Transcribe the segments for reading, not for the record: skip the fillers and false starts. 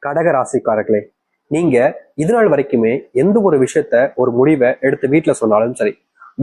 கடக ராசிக்காரர்களே, நீங்க இது நாள் வரைக்குமே எந்த ஒரு விஷயத்த ஒரு முடிவை எடுத்து வீட்டுல சொன்னாலும் சரி,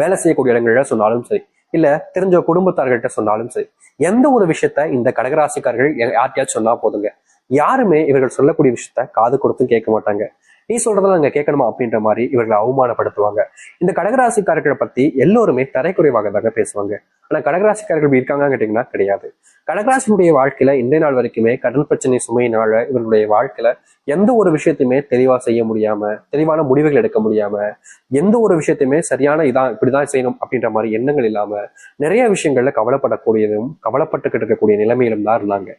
வேலை செய்யக்கூடிய இடங்கள்ல சொன்னாலும் சரி, இல்ல தெரிஞ்ச குடும்பத்தார்கள்ட்ட சொன்னாலும் சரி, எந்த ஒரு விஷயத்த இந்த கடகராசிக்காரர்கள் யார்கிட்டயாச்சும் சொன்னா போதுங்க, யாருமே இவர்கள் சொல்லக்கூடிய விஷயத்த காது கொடுத்தும் கேட்க மாட்டாங்க. நீ சொல்றதெல்லாம் நாங்க கேட்கணுமா அப்படின்ற மாதிரி இவர்களை அவமானப்படுத்துவாங்க. இந்த கடகராசிக்காரர்களை பத்தி எல்லோருமே தரைக்குறைவாக தாங்க பேசுவாங்க. ஆனா கடகராசிக்காரர்கள் இருக்காங்கன்னு கேட்டீங்கன்னா கிடையாது. கடகராசினுடைய வாழ்க்கையில இன்றைய நாள் வரைக்குமே கடன் பிரச்சனை சுமையினால இவர்களுடைய வாழ்க்கையில எந்த ஒரு விஷயத்தையுமே தெளிவா செய்ய முடியாம, தெளிவான முடிவுகள் எடுக்க முடியாம, எந்த ஒரு விஷயத்தையுமே சரியான இதான் இப்படிதான் செய்யணும் அப்படின்ற மாதிரி எண்ணங்கள் இல்லாம நிறைய விஷயங்கள்ல கவலைப்படக்கூடியதும் கவலைப்பட்டுக்கிட்டு இருக்கக்கூடிய நிலைமையிலும் தான் இருந்தாங்க.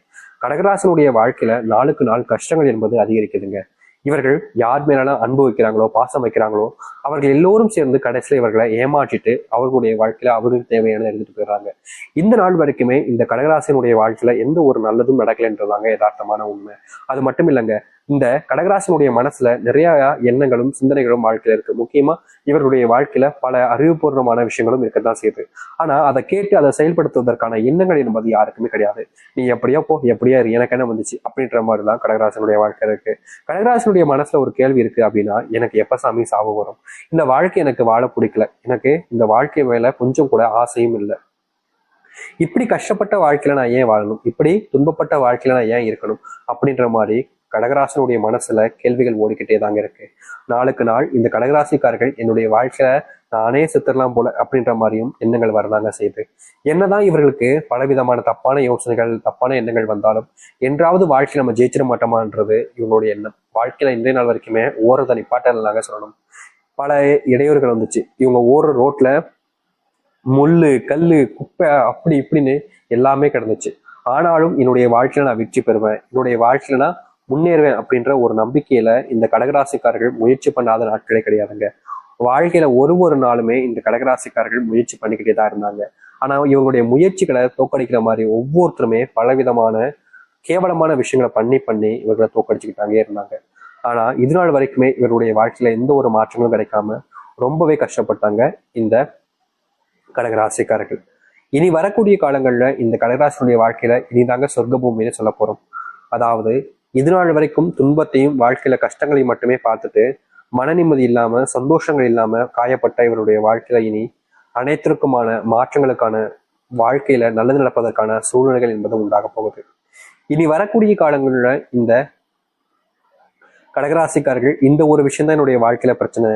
கடகராசனுடைய வாழ்க்கையில நாளுக்கு நாள் கஷ்டங்கள் என்பது அதிகரிக்குதுங்க. இவர்கள் யார் மேலாம் அன்பு வைக்கிறாங்களோ, பாசம் வைக்கிறாங்களோ, அவர்கள் எல்லோரும் சேர்ந்து கடைசியில இவர்களை ஏமாற்றிட்டு அவர்களுடைய வாழ்க்கையில அவர்களுக்கு தேவையானதை எடுத்துட்டு போயிடுறாங்க. இந்த நாள் வரைக்குமே இந்த கடகராசினுடைய வாழ்க்கையில எந்த ஒரு நல்லதும் நடக்கலைன்றதாங்க யதார்த்தமான உண்மை. அது மட்டும் இல்லைங்க, இந்த கடகராசினுடைய மனசுல நிறைய எண்ணங்களும் சிந்தனைகளும் வாழ்க்கையில இருக்கு. முக்கியமா இவர்களுடைய வாழ்க்கையில பல அறிவுபூர்வமான விஷயங்களும் இருக்கத்தான் செய்யுது. ஆனா அதை கேட்டு அதை செயல்படுத்துவதற்கான எண்ணங்கள் என்பது யாருக்குமே கிடையாது. நீ எப்படியோ போ, எப்படியா எனக்கு என்ன வந்துச்சு அப்படின்ற மாதிரிதான் கடகராசனுடைய வாழ்க்கை இருக்கு. கடகராசனுடைய மனசுல ஒரு கேள்வி இருக்கு அப்படின்னா, எனக்கு எப்ப சாமி சாவு வரும், இந்த வாழ்க்கை எனக்கு வாழ பிடிக்கல, எனக்கு இந்த வாழ்க்கை மேல கொஞ்சம் கூட ஆசையும் இல்லை, இப்படி கஷ்டப்பட்ட வாழ்க்கையில நான் ஏன் வாழணும், இப்படி துன்பப்பட்ட வாழ்க்கையில நான் ஏன் இருக்கணும் அப்படின்ற மாதிரி கடகராசனுடைய மனசுல கேள்விகள் ஓடிக்கிட்டே தாங்க இருக்கு. நாளுக்கு நாள் இந்த கடகராசிக்காரர்கள் என்னுடைய வாழ்க்கையில நானே செத்துடலாம் போல அப்படின்ற மாதிரியும் எண்ணங்கள் வரதாங்க செய்யுது. என்னதான் இவர்களுக்கு பலவிதமான தப்பான யோசனைகள், தப்பான எண்ணங்கள் வந்தாலும் என்றாவது வாழ்க்கையில நம்ம ஜெயிச்சிட மாட்டோமான்றது இவங்களுடைய எண்ணம். வாழ்க்கையில இன்றைய நாள் வரைக்குமே ஓரத்தை நிப்பாட்டலாங்க சொல்லணும். பல இடையூறுகள் வந்துச்சு. இவங்க ஓடுற ரோட்ல முள்ளு, கல்லு, குப்பை, அப்படி இப்படின்னு எல்லாமே கிடந்துச்சு. ஆனாலும் என்னுடைய வாழ்க்கையில நான் வெற்றி பெறுவேன், என்னுடைய வாழ்க்கையில நான் முன்னேறுவேன் அப்படின்ற ஒரு நம்பிக்கையில இந்த கடகராசிக்காரர்கள் முயற்சி பண்ணாத நாட்களே கிடையாதுங்க. வாழ்க்கையில ஒரு நாளுமே இந்த கடகராசிக்காரர்கள் முயற்சி பண்ணிக்கிட்டே தான் இருந்தாங்க. ஆனா இவங்களுடைய முயற்சிகளை தோக்கடிக்கிற மாதிரி ஒவ்வொருத்தருமே பலவிதமான கேவலமான விஷயங்களை பண்ணி பண்ணி இவர்களை தோக்கடிச்சுக்கிட்டாங்க இருந்தாங்க. ஆனா இது நாள் வரைக்குமே இவருடைய வாழ்க்கையில எந்த ஒரு மாற்றங்களும் கிடைக்காம ரொம்பவே கஷ்டப்பட்டாங்க இந்த கடகராசிக்காரர்கள். இனி வரக்கூடிய காலங்கள்ல இந்த கடகராசினுடைய வாழ்க்கையில இனிதாங்க சொர்க்க பூமின்னு சொல்ல போறோம். அதாவது இது நாள் வரைக்கும் துன்பத்தையும் வாழ்க்கையில கஷ்டங்களையும் மட்டுமே பார்த்துட்டு மன நிம்மதி இல்லாம, சந்தோஷங்கள் இல்லாம காயப்பட்ட இவருடைய வாழ்க்கையில இனி அனைத்திற்குமான மாற்றங்களுக்கான, வாழ்க்கையில நல்லது நடப்பதற்கான சூழ்நிலைகள் என்பது உண்டாக போகுது. இனி வரக்கூடிய காலங்கள்ல இந்த கடகராசிக்காரர்கள் இந்த ஒரு விஷயம் தான் என்னுடைய வாழ்க்கையில பிரச்சனை,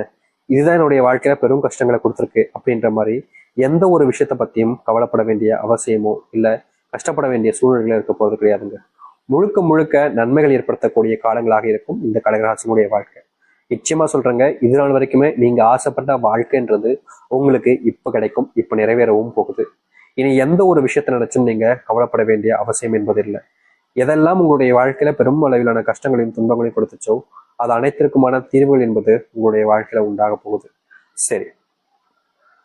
இதுதான் என்னுடைய வாழ்க்கையில பெரும் கஷ்டங்களை கொடுத்துருக்கு அப்படின்ற மாதிரி எந்த ஒரு விஷயத்த பத்தியும் கவலைப்பட வேண்டிய அவசியமோ இல்ல கஷ்டப்பட வேண்டிய சூழ்நிலைகளோ இருக்க போறது கிடையாதுங்க. முழுக்க முழுக்க நன்மைகள் ஏற்படுத்தக்கூடிய காலங்களாக இருக்கும் இந்த கடகராசினுடைய வாழ்க்கை. நிச்சயமா சொல்றேங்க, இது நாள் வரைக்குமே நீங்க ஆசைப்பட்ட வாழ்க்கைன்றது உங்களுக்கு இப்ப கிடைக்கும், இப்ப நிறைவேறவும் போகுது. இனி எந்த ஒரு விஷயத்த நினைச்சும் நீங்க கவலைப்பட வேண்டிய அவசியம் என்பது இல்லை. எதெல்லாம் உங்களுடைய வாழ்க்கையில பெரும் அளவிலான கஷ்டங்களையும் துன்பங்களையும் கொடுத்துச்சோ அது அனைத்திற்குமான தீர்வுகள் என்பது உங்களுடைய வாழ்க்கையில உண்டாக போகுது. சரி,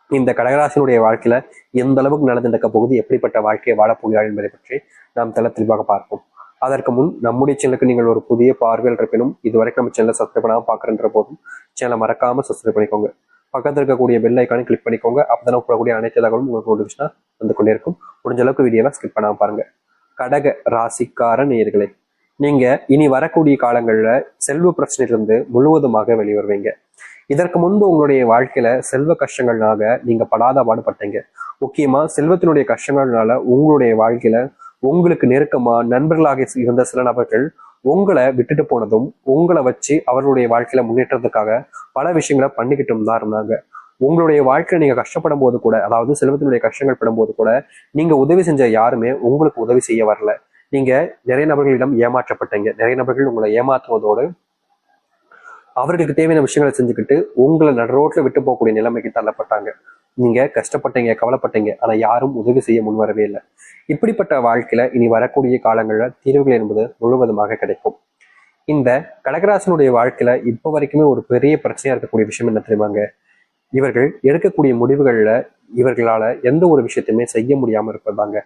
இந்த கடகராசினுடைய வாழ்க்கையில எந்த அளவுக்கு நடந்து நடக்க போகுது, எப்படிப்பட்ட வாழ்க்கையை வாழப்போகிறார் என்பதை பற்றி நாம் தெளிவாக பார்ப்போம். அதற்கு முன் நம்முடைய சேனலுக்கு நீங்கள் ஒரு புதிய பார்வையில் இருப்பினும் இதுவரைக்கும் நம்ம சேனலை சப்ஸ்கிரைப் பண்ணாமல் பார்க்குறன்ற போதும் சேனலை மறக்காம சப்ஸ்கிரைப் பண்ணிக்கோங்க. பக்கத்தில் இருக்கக்கூடிய பெல் ஐக்கானை கிளிக் பண்ணிக்கோங்க. அப்பதான் போடக்கூடிய அனைத்து தகவலும் உங்களுக்கு நோட்டிஃபிகேஷனா வந்து கொண்டே இருக்கும். முடிஞ்ச அளவுக்கு வீடியோவை ஸ்கிப் பண்ணாம பாருங்க. கடக ராசிக்கார நேயர்களே, நீங்க இனி வரக்கூடிய காலங்கள்ல செல்வ பிரச்சனையிலிருந்து முழுவதுமாக வெளிவருவீங்க. இதற்கு முன்பு உங்களுடைய வாழ்க்கையில செல்வ கஷ்டங்கள்னால நீங்க படாத பாடுபட்டீங்க. முக்கியமா செல்வத்தினுடைய கஷ்டங்கள்னால உங்களுடைய வாழ்க்கையில உங்களுக்கு நெருக்கமா நண்பர்களாக இருந்த சில நபர்கள் உங்களை விட்டுட்டு போனதும், உங்களை வச்சு அவர்களுடைய வாழ்க்கையில முன்னேற்றத்துக்காக பல விஷயங்களை பண்ணிக்கிட்டும் தான் இருந்தாங்க. உங்களுடைய வாழ்க்கையில நீங்க கஷ்டப்படும் போது கூட, அதாவது செல்வத்தினுடைய கஷ்டங்கள் படும் போது கூட நீங்க உதவி செஞ்ச யாருமே உங்களுக்கு உதவி செய்ய வரல. நீங்க நிறைய நபர்களிடம் ஏமாற்றப்பட்டீங்க. நிறைய நபர்கள் உங்களை ஏமாற்றுவதோடு அவர்களுக்கு தேவையான விஷயங்களை செஞ்சுக்கிட்டு உங்களை நடு ரோட்ல விட்டு போகக்கூடிய நிலைமைக்கு தள்ளப்பட்டாங்க. நீங்க கஷ்டப்பட்டீங்க, கவலைப்பட்டீங்க, ஆனா யாரும் உதவி செய்ய முன்வரவே இல்லை. இப்படிப்பட்ட வாழ்க்கையில இனி வரக்கூடிய காலங்கள்ல தீர்வுகள் என்பது முழுவதுமாக கிடைக்கும். இந்த கடகராசனுடைய வாழ்க்கையில இப்ப வரைக்குமே ஒரு பெரிய பிரச்சனையா இருக்கக்கூடிய விஷயம் என்ன தெரியுமாங்க? இவர்கள் எடுக்கக்கூடிய முடிவுகள்ல இவர்களால எந்த ஒரு விஷயத்தையுமே செய்ய முடியாம இருப்பதாங்க.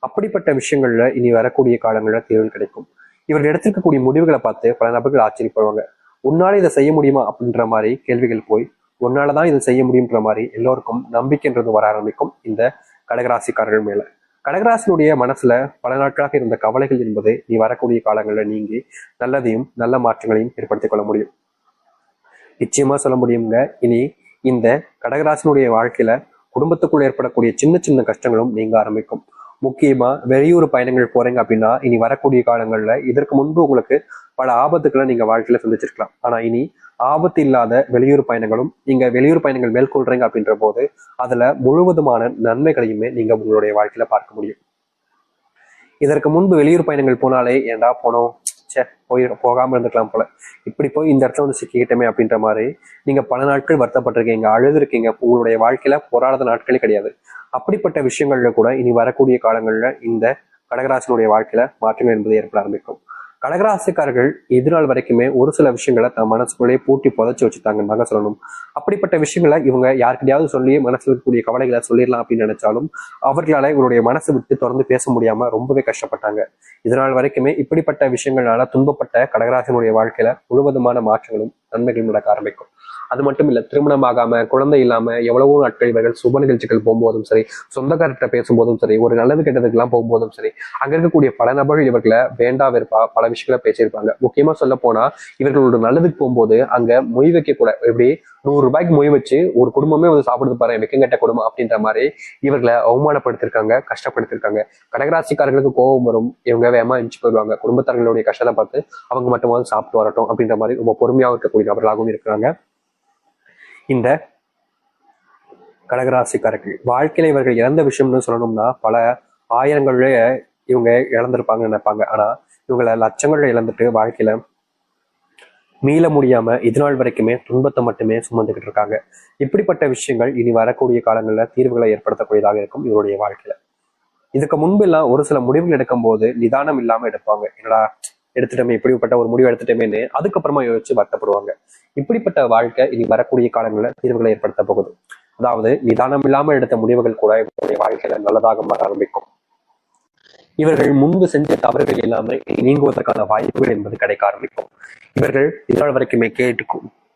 அப்படிப்பட்ட விஷயங்கள்ல இனி வரக்கூடிய காலங்கள்ல தீர்வுகள் கிடைக்கும். இவர்கள் எடுத்திருக்கக்கூடிய முடிவுகளை பார்த்து பல நபர்கள் ஆச்சரியப்படுவாங்க. உன்னால இதை செய்ய முடியுமா அப்படின்ற மாதிரி கேள்விகள் போய் உன்னாலதான் இதை செய்ய முடியுன்ற மாதிரி எல்லோருக்கும் நம்பிக்கைன்றது வர ஆரம்பிக்கும் இந்த கடகராசிக்காரர்கள் மேல. கடகராசினுடைய மனசுல பல நாட்களாக இருந்த கவலைகள் என்பது நீ வரக்கூடிய காலங்களில் நீங்கி நல்லதையும் நல்ல மாற்றங்களையும் ஏற்படுத்திக் கொள்ள முடியும். நிச்சயமா சொல்ல முடியுங்க. இனி இந்த கடகராசினுடைய வாழ்க்கையில குடும்பத்துக்குள்ள ஏற்படக்கூடிய சின்ன சின்ன கஷ்டங்களும் நீங்க ஆரம்பிக்கும். முக்கியமா வெளியூர் பயணங்கள் போறீங்க அப்படின்னா இனி வரக்கூடிய காலங்கள்ல இதற்கு முன்பு உங்களுக்கு பல ஆபத்துக்களை நீங்க வாழ்க்கையில சந்திச்சிருக்கலாம். ஆனா இனி ஆபத்து இல்லாத வெளியூர் பயணங்களும் நீங்க வெளியூர் பயணங்கள் மேற்கொள்றீங்க அப்படின்ற போது அதுல முழுவதுமான நன்மைகளையுமே நீங்க உங்களுடைய வாழ்க்கையில பார்க்க முடியும். இதற்கு முன்பு வெளியூர் பயணங்கள் போனாலே ஏண்டா போனோம், போகாம இருந்துக்கலாம் போல, இப்படி போய் இந்த இடத்துல வந்து சிக்கிக்கிட்டமே அப்படின்ற மாதிரி நீங்க பல நாட்கள் வருத்தப்பட்டிருக்கீங்க, அழுதுருக்கீங்க. உங்களுடைய வாழ்க்கையில போராடாத நாட்களே கிடையாது. அப்படிப்பட்ட விஷயங்கள்ல கூட இனி வரக்கூடிய காலங்கள்ல இந்த கடகராசினுடைய வாழ்க்கையில மாற்றங்கள் என்பது ஏற்பட ஆரம்பிக்கும். கடகராசிக்காரர்கள் எதிர்நாள் வரைக்குமே ஒரு சில விஷயங்களை தன் மனசுக்குள்ளேயே பூட்டி புதைச்சி வச்சுட்டாங்கன்னு சொல்லணும். அப்படிப்பட்ட விஷயங்களை இவங்க யாருக்கிட்டையாவது சொல்லி மனசுல இருக்கக்கூடிய கவலைகளை சொல்லிடலாம் அப்படின்னு நினைச்சாலும் அவர்களால இவருடைய மனசு விட்டு தொடர்ந்து பேச முடியாம ரொம்பவே கஷ்டப்பட்டாங்க. இதனால் வரைக்குமே இப்படிப்பட்ட விஷயங்களால துன்பப்பட்ட கடகராசினுடைய வாழ்க்கையில முழுவதுமான மாற்றங்களும் நன்மைகளும் நடக்க ஆரம்பிக்கும். அது மட்டும் இல்ல, திருமணம் ஆகாம குழந்தை இல்லாம எவ்வளவோ நாட்கள் இவர்கள் சுப நிகழ்ச்சிகள் போகும்போதும் சரி, சொந்தக்காரர்கிட்ட பேசும்போதும் சரி, ஒரு நல்லது கெட்டதுக்கு எல்லாம் போகும்போதும் சரி, அங்க இருக்கக்கூடிய பல நபர்கள் இவர்களை வேண்டா வெறுப்பா பல விஷயங்களை பேசியிருப்பாங்க. முக்கியமா சொல்ல போனா இவர்களோட நல்லதுக்கு போகும்போது அங்க மொய் வைக்க கூட எப்படி 100 ரூபாய்க்கு மொய் வச்சு ஒரு குடும்பமே வந்து சாப்பிடுது பாரு வெக்கங்கெட்ட குடும்பம் அப்படின்ற மாதிரி இவர்களை அவமானப்படுத்திருக்காங்க, கஷ்டப்படுத்திருக்காங்க. கடகராசிக்காரர்களுக்கு கோபம் வரும், இவங்க வேகமா எஞ்சி போயிடுவாங்க. குடும்பத்தார்களுடைய கஷ்டத்தை பார்த்து அவங்க மட்டுமாவது சாப்பிட்டு வரட்டும் அப்படின்ற மாதிரி ரொம்ப பொறுமையாக இருக்கக்கூடிய நபர்களாகவும் இருக்கிறாங்க இந்த கடகராசிக்காரர்கள். வாழ்க்கையில இவர்கள் இழந்த விஷயம்னு சொல்லணும்னா பல ஆயிரங்கள்லயே இவங்க இழந்திருப்பாங்கன்னு நினைப்பாங்க. ஆனா இவங்களை லட்சங்கள்ல இழந்துட்டு வாழ்க்கையில மீள முடியாம இதுநாள் வரைக்குமே துன்பத்தை மட்டுமே சுமந்துகிட்டு இருக்காங்க. இப்படிப்பட்ட விஷயங்கள் இனி வரக்கூடிய காலங்களில் தீர்வுகளை ஏற்படுத்தக்கூடியதாக இருக்கும் இவருடைய வாழ்க்கையில. இதுக்கு முன்பு எல்லாம் ஒரு சில முடிவுகள் எடுக்கும் போது நிதானம் இல்லாம எடுப்பாங்க. என்னடா எடுத்துட்டோமே, இப்படிப்பட்ட ஒரு முடிவு எடுத்துட்டோமேன்னு அதுக்கப்புறமா யோசிச்சு வருத்தப்படுவாங்க. இப்படிப்பட்ட வாழ்க்கை இனி வரக்கூடிய காலங்களில் தீர்வுகளை ஏற்படுத்த போகுது. அதாவது நிதானம் இல்லாம எடுத்த முடிவுகள் கூட இவருடைய வாழ்க்கையில நல்லதாக மாற ஆரம்பிக்கும். இவர்கள் முன்பு செஞ்ச தவறுகள் எல்லாமே நீங்குவதற்கான வாய்ப்புகள் என்பது கிடைக்க ஆரம்பிக்கும். இவர்கள் இதனால் வரைக்குமே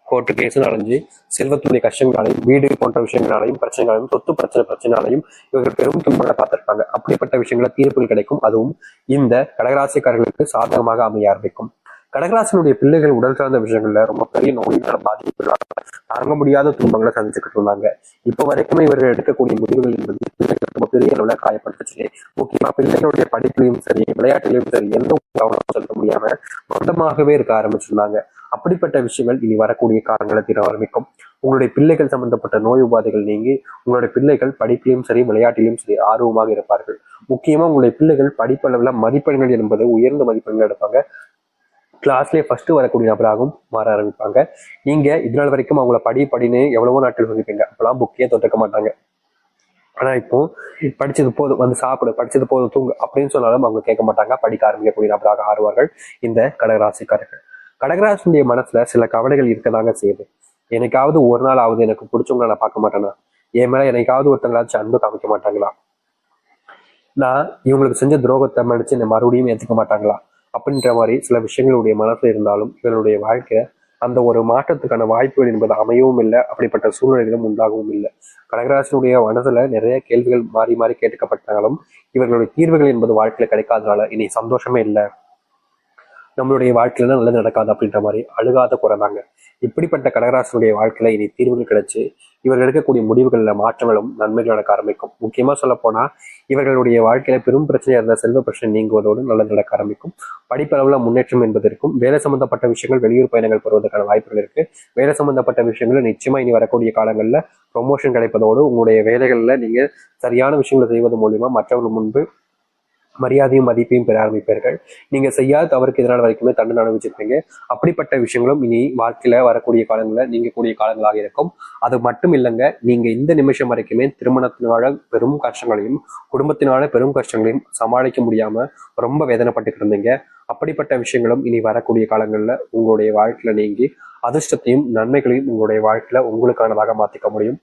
கோர்ட்டு கேஸ் அடைஞ்சு செல்வத்துடைய கஷ்டங்களாலையும் வீடு போன்ற விஷயங்களாலையும் பிரச்சனைகளாலையும் சொத்து பிரச்சனையாலையும் இவர்கள் பெரும் துன்பங்களை பார்த்திருப்பாங்க. அப்படிப்பட்ட விஷயங்கள தீர்ப்புகள் கிடைக்கும். அதுவும் இந்த கடகராசிக்காரர்களுக்கு சாதகமாக அமைய ஆரம்பிக்கும். கடகராசினுடைய பிள்ளைகள் உடல் சார்ந்த விஷயங்கள்ல ரொம்ப பெரிய நோயினால பாதிப்புகளாக தாங்க முடியாத துன்பங்களை சந்திச்சுக்கிட்டு இருந்தாங்க. இப்போ வரைக்குமே இவர்கள் எடுக்கக்கூடிய முடிவுகள் என்பது பிள்ளைகள் ரொம்ப பெரிய அளவுல காயப்படுத்துச்சு. முக்கியமா பிள்ளைகளுடைய படிப்புலையும் சரி, விளையாட்டுலையும் சரி, எந்த கவனமும் செலுத்த முடியாம மொத்தமாகவே இருக்க ஆரம்பிச்சிருந்தாங்க. அப்படிப்பட்ட விஷயங்கள் இனி வரக்கூடிய காலங்களை தீர ஆரம்பிக்கும். உங்களுடைய பிள்ளைகள் சம்பந்தப்பட்ட நோய் உபாதைகள் நீங்கி உங்களுடைய பிள்ளைகள் படிப்பிலையும் சரி, விளையாட்டிலும் சரி ஆர்வமாக இருப்பார்கள். முக்கியமா உங்களுடைய பிள்ளைகள் படிப்பளவுல மதிப்பெண்கள் என்பது உயர்ந்த மதிப்பெண்கள் எடுப்பாங்க. கிளாஸ்லேயே ஃபர்ஸ்ட் வரக்கூடிய நபராகவும் மாற ஆரம்பிப்பாங்க. நீங்க இதனால் வரைக்கும் அவங்கள படின்னு எவ்வளவோ நாட்கள் சொல்லிப்பீங்க, அப்பெல்லாம் புக்கே தொட்டுக்க மாட்டாங்க. ஆனா இப்போ படிச்சது போதும், வந்து சாப்பிடு, படிச்சது போதும், தூங்கு அப்படின்னு சொன்னாலும் அவங்க கேட்க மாட்டாங்க. படிக்க ஆரம்பிக்கக்கூடிய நபராக ஆறுவார்கள் இந்த கடகராசிக்காரர்கள். கடகராசினுடைய மனசுல சில கவலைகள் இருக்கதாங்க செய்யுது. என்னைக்காவது ஒரு நாள் ஆகுது எனக்கு பிடிச்சவங்களை நான் பார்க்க மாட்டேனா, என் மேல என்னைக்காவது ஒருத்தங்களாச்சும் அன்பு காமிக்க மாட்டாங்களா, நான் இவங்களுக்கு செஞ்ச துரோகத்தை மன்னிச்சு என்னை மறுபடியும் ஏற்றுக்க மாட்டாங்களா அப்படின்ற மாதிரி சில விஷயங்களுடைய மனசுல இருந்தாலும் இவருடைய வாழ்க்கை அந்த ஒரு மாற்றத்துக்கான வாய்ப்புகள் என்பது அமையவும் இல்லை. அப்படிப்பட்ட சூழ்நிலைகளும் உண்டாகவும் இல்லை. கடகராசினுடைய மனசுல நிறைய கேள்விகள் மாறி மாறி கேட்கப்பட்டாலும் இவர்களுடைய தீர்வுகள் என்பது வாழ்க்கையில கிடைக்காதனால இனி சந்தோஷமே இல்லை, நம்மளுடைய வாழ்க்கையில நல்லது நடக்காது அப்படின்ற மாதிரி அழுகாத குறைந்தாங்க. இப்படிப்பட்ட கடகராசினுடைய வாழ்க்கையில இனி தீர்வுகள் கிடைச்சு இவர்கள் எடுக்கக்கூடிய முடிவுகள்ல மாற்றங்களும் நன்மைகள் நடக்க ஆரம்பிக்கும். முக்கியமா சொல்ல போனா இவர்களுடைய வாழ்க்கையில பெரும் பிரச்சனையா இருந்த செல்வ பிரச்சனை நீங்குவதோடு நல்லது நடக்க ஆரம்பிக்கும். படிப்பளவுல முன்னேற்றம் என்பது இருக்கும். வேலை சம்பந்தப்பட்ட விஷயங்கள் வெளியூர் பயணங்கள் பெறுவதற்கான வாய்ப்புகள் இருக்கு. வேலை சம்பந்தப்பட்ட விஷயங்கள் நிச்சயமா இனி வரக்கூடிய காலங்கள்ல ப்ரொமோஷன் கிடைப்பதோடு உங்களுடைய வேலைகள்ல நீங்க சரியான விஷயங்களை செய்வது மூலியமா மற்றவர்கள் முன்பு மரியாதையும் மதிப்பையும் பெற ஆரம்பிப்பீர்கள். நீங்க செய்யாத தவறுக்கு எதிரான வரைக்குமே தண்டனை அனுபவிச்சிருப்பீங்க. அப்படிப்பட்ட விஷயங்களும் இனி வாழ்க்கையில வரக்கூடிய காலங்களில் நீங்க கூடிய காலங்களாக இருக்கும். அது மட்டும் இல்லைங்க, நீங்க இந்த நிமிஷம் வரைக்குமே திருமணத்தினால பெரும் கஷ்டங்களையும் குடும்பத்தினால பெரும் கஷ்டங்களையும் சமாளிக்க முடியாம ரொம்ப வேதனைப்பட்டு இருந்தீங்க. அப்படிப்பட்ட விஷயங்களும் இனி வரக்கூடிய காலங்களில் உங்களுடைய வாழ்க்கையில நீங்கி அதிர்ஷ்டத்தையும் நன்மைகளையும் உங்களுடைய வாழ்க்கையில உங்களுக்கானதாக மாத்திக்க முடியும்.